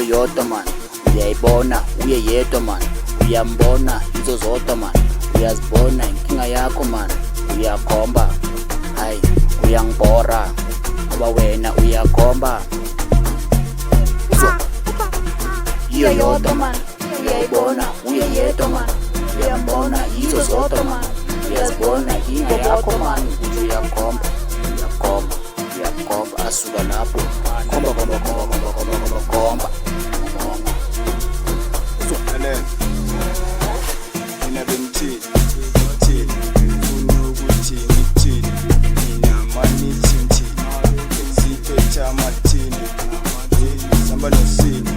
yodwa man, uyayibona uye yedwa man, uyambona izo zodwa man, uyazibona inkinga yakho man, uyakhomba hayi uyangibhora ngoba wena uyakhomba. Iyo yodwa man, uyayibona uye yedwa man, uyambona izo zodwa man, uyazibona inkinga yakho man, uyakhomba uyakhomba asuka lapho khomba mina bengithini ngifuna ukuthi ngithini, mina manithi ngithini, siphethe amathini sihamba nosini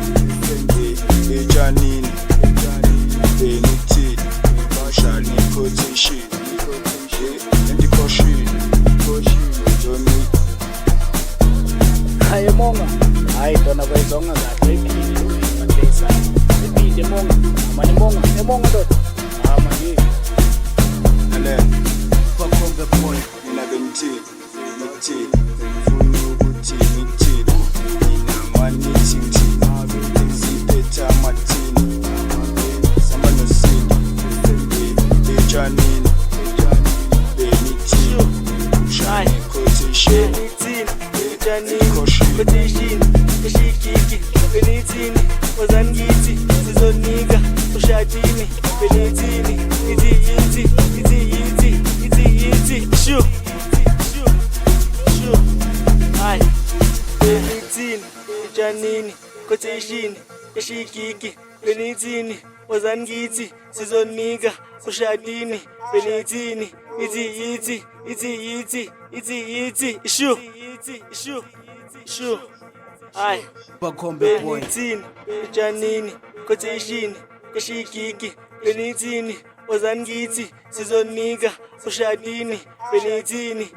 etshanini bengithini shali quotation caution Johnny. hayi monga hayi dona bayizonga kahle iphinde monga manje monga ndoda manje bakhombe boy mina bengithini ngifuna ukuthi ngithini, mina manithi ngithini, siphethe amathini sihamba nosini etshanini bengithini shali quotation Quotation, eshikiki, benithini, wazangithi, sizonika, ushadini, benithini, ithi, shu, ay, benithini, ujanini, quotation, eshikiki, benithini, wazangithi, sizonika, ushadini, benithini, ithi, shu, ay, Bakhombe boy. benithini, ujanini, quotation, eshikiki, benithini, wazangithi, sizonika, ushadini, benithini.